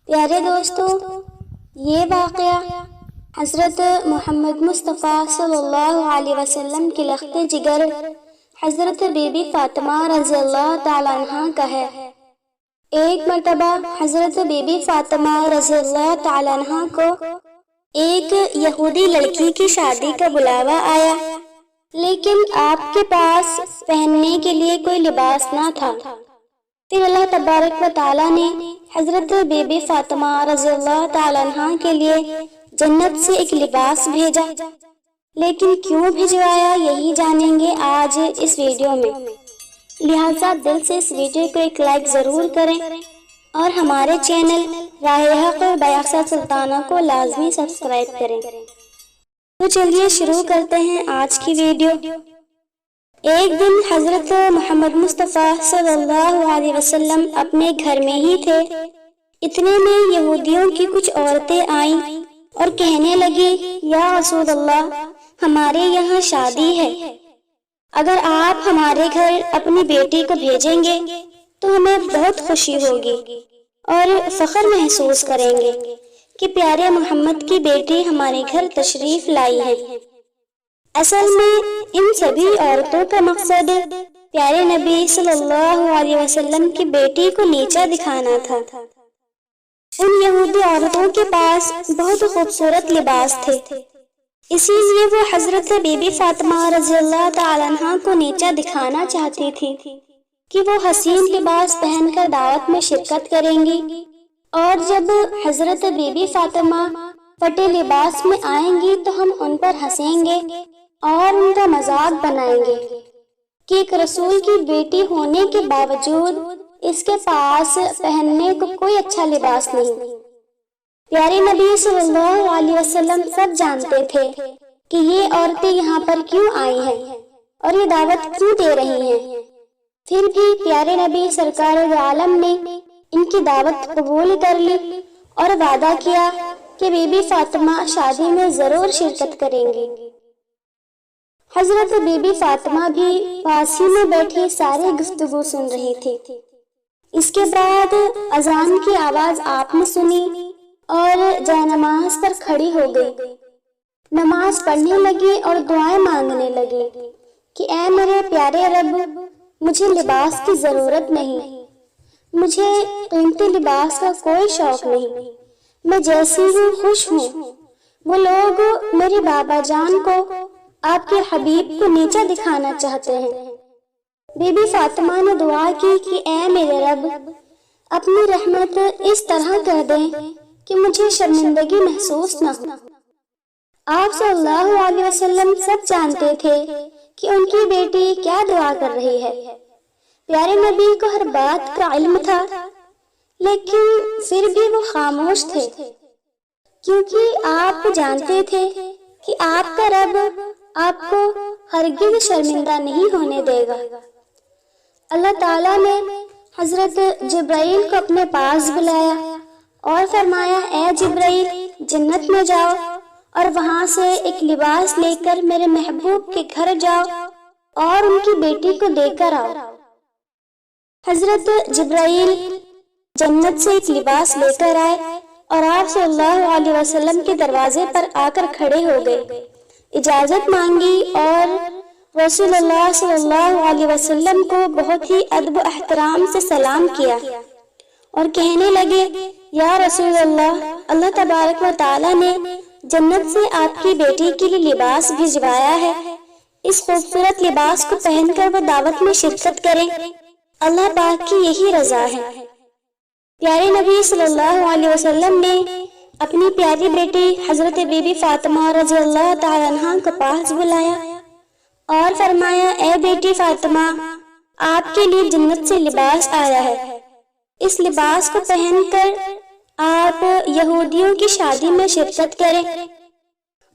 پیارے دوستو، یہ واقعہ حضرت محمد مصطفیٰ صلی اللہ علیہ وسلم کے لخت جگر حضرت بی بی فاطمہ رضی اللہ تعالیٰ عنہ کا ہے۔ ایک مرتبہ حضرت بی بی فاطمہ رضی اللہ تعالیٰ عنہ کو ایک یہودی لڑکی کی شادی کا بلاوا آیا، لیکن آپ کے پاس پہننے کے لیے کوئی لباس نہ تھا۔ پھر اللہ تبارک و تعالیٰ نے حضرت بی بی فاطمہ رضی اللہ تعالیٰ عنہ کے لیے جنت سے ایک لباس بھیجا، لیکن کیوں بھیجوایا یہی جانیں گے آج اس ویڈیو میں۔ لہٰذا دل سے اس ویڈیو کو ایک لائک ضرور کریں اور ہمارے چینل راہ حق بیاض سلطانہ کو لازمی سبسکرائب کریں۔ تو چلیے شروع کرتے ہیں آج کی ویڈیو۔ ایک دن حضرت محمد مصطفیٰ صلی اللہ علیہ وسلم اپنے گھر میں ہی تھے، اتنے میں یہودیوں کی کچھ عورتیں آئیں اور کہنے لگی، یا رسول اللہ، ہمارے یہاں شادی ہے، اگر آپ ہمارے گھر اپنی بیٹی کو بھیجیں گے تو ہمیں بہت خوشی ہوگی اور فخر محسوس کریں گے کہ پیارے محمد کی بیٹی ہمارے گھر تشریف لائی ہے۔ اصل میں ان سبھی عورتوں کا مقصد پیارے نبی صلی اللہ علیہ وسلم کی بیٹی کو نیچا دکھانا تھا۔ ان یہودی عورتوں کے پاس بہت خوبصورت لباس تھے، اسی لیے وہ حضرت بی بی فاطمہ رضی اللہ تعالیٰ عنہ کو نیچا دکھانا چاہتی تھی کہ وہ حسین لباس پہن کر دعوت میں شرکت کریں گی، اور جب حضرت بی بی فاطمہ پٹے لباس میں آئیں گی تو ہم ان پر ہنسیں گے اور ان کا مذاق بنائیں گے کہ ایک رسول کی بیٹی ہونے کے باوجود اس کے پاس پہننے کو کوئی اچھا لباس نہیں۔ پیارے نبی صلی اللہ علیہ وسلم سب جانتے تھے کہ یہ عورتیں یہاں پر کیوں آئی ہیں اور یہ دعوت کیوں دے رہی ہیں، پھر بھی پیارے نبی سرکار عالم نے ان کی دعوت قبول کر لی اور وعدہ کیا کہ بی بی فاطمہ شادی میں ضرور شرکت کریں گی۔ حضرت بی بی فاطمہ بھی پاس ہی میں بیٹھی ساری گفتگو سن رہی تھی۔ اس کے بعد اذان کی آواز آپ نے سنی اور جائے نماز پر کھڑی ہو گئی، نماز پڑھنے لگی اور دعائیں مانگنے لگی کہ اے میرے پیارے رب، مجھے لباس کی ضرورت نہیں، مجھے قیمتی لباس کا کوئی شوق نہیں، میں جیسی ہوں خوش ہوں۔ وہ لوگ میرے بابا جان کو، آپ کے حبیب کو نیچا دکھانا چاہتے ہیں۔ بی بی فاطمہ نے دعا کی کہ اے میرے رب، اپنی رحمت اس طرح کر دیں کہ مجھے شرمندگی محسوس نہ ہو۔ آپ صلی اللہ علیہ وسلم سب جانتے تھے کہ ان کی بیٹی کیا دعا کر رہی ہے۔ پیارے نبی کو ہر بات کا علم تھا، لیکن پھر بھی وہ خاموش تھے، کیونکہ آپ جانتے تھے کہ آپ کا رب آپ کو ہرگز شرمندہ نہیں ہونے دے گا۔ اللہ تعالیٰ نے حضرت جبرائیل کو اپنے پاس بلایا اور فرمایا، اے جبرائیل، جنت میں جاؤ اور وہاں سے ایک لباس لے کر میرے محبوب کے گھر جاؤ اور ان کی بیٹی کو دے کر آؤ۔ حضرت جبرائیل جنت سے ایک لباس لے کر آئے اور آپ صلی اللہ علیہ وسلم کے دروازے پر آ کر کھڑے ہو گئے، اجازت مانگی اور رسول اللہ صلی اللہ علیہ وسلم کو بہت ہی ادب و احترام سے سلام کیا اور کہنے لگے، یا رسول اللہ، اللہ تبارک و تعالیٰ نے جنت سے آپ کی بیٹی کے لیے لباس بھجوایا ہے، اس خوبصورت لباس کو پہن کر وہ دعوت میں شرکت کریں، اللہ پاک کی یہی رضا ہے۔ پیارے نبی صلی اللہ علیہ وسلم نے اپنی پیاری بیٹی حضرت بی بی فاطمہ رضی اللہ تعالیٰ عنہ کو پاس بلایا اور فرمایا، اے بیٹی فاطمہ، آپ کے لیے جنت سے لباس آیا ہے، اس لباس کو پہن کر آپ یہودیوں کی شادی میں شرکت کریں۔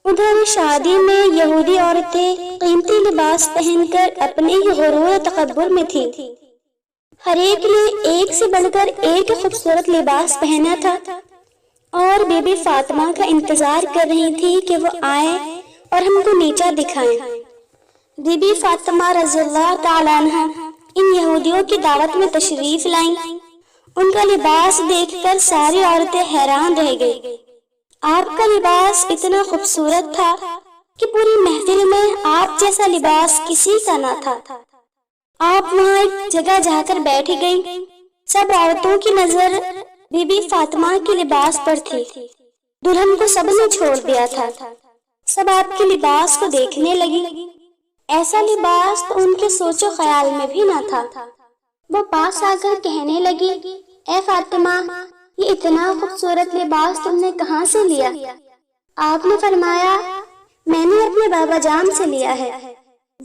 ادھر شادی میں یہودی عورتیں قیمتی لباس پہن کر اپنے ہی غرور و تکبر میں تھی، ہر ایک نے ایک سے بڑھ کر ایک خوبصورت لباس پہنا تھا اور بی بی فاطمہ کا انتظار کر رہی تھی کہ وہ آئیں اور ہم کو نیچا دکھائیں۔ بی بی فاطمہ رضی اللہ تعالیٰ عنہ ان یہودیوں کی دعوت میں تشریف لائیں ان کا لباس دیکھ کر ساری عورتیں حیران رہ گئی۔ آپ کا لباس اتنا خوبصورت تھا کہ پوری محفل میں آپ جیسا لباس کسی کا نہ تھا۔ آپ وہاں ایک جگہ جا کر بیٹھ گئی۔ سب عورتوں کی نظر بی بی فاطمہ کے لباس پر تھی۔ دلہن کو سب نے چھوڑ دیا تھا۔ سب آپ کے لباس کو دیکھنے لگی۔ ایسا لباس تو ان کے سوچ و خیال میں بھی نہ تھا۔ وہ پاس آ کر کہنے لگی، اے فاطمہ، یہ اتنا خوبصورت لباس تم نے کہاں سے لیا؟ آپ نے فرمایا، میں نے اپنے بابا جان سے لیا ہے۔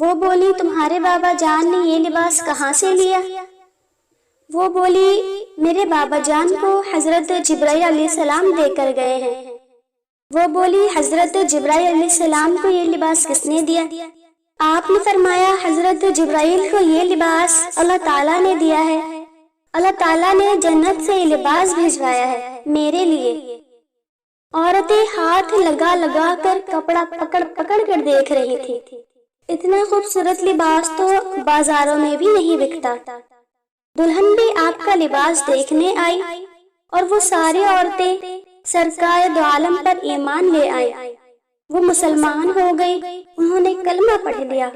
وہ بولی، تمہارے بابا جان نے یہ لباس کہاں سے لیا؟ وہ بولی، میرے بابا جان کو حضرت جبرائیل علیہ السلام دے کر گئے ہیں۔ وہ بولی، حضرت جبرائیل علیہ السلام کو یہ لباس کس نے دیا؟ آپ نے فرمایا، حضرت جبرائیل کو یہ لباس اللہ تعالیٰ نے دیا ہے۔ اللہ تعالیٰ نے جنت سے یہ لباس بھیجوایا ہے میرے لیے۔ عورتیں ہاتھ لگا لگا کر کپڑا پکڑ پکڑ کر دیکھ رہی تھی۔ اتنا خوبصورت لباس تو بازاروں میں بھی نہیں بکتا۔ دلہن بھی آپ کا لباس دیکھنے آئی اور وہ ساری عورتیں سرکار دو عالم پر ایمان لے آئی۔ وہ مسلمان ہو گئی، انہوں نے کلمہ پڑھ لیا،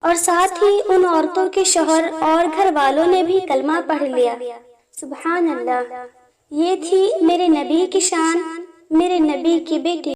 اور ساتھ ہی ان عورتوں کے شوہر اور گھر والوں نے بھی کلمہ پڑھ لیا۔ سبحان اللہ۔ یہ تھی میرے نبی کی شان، میرے نبی کی بیٹی۔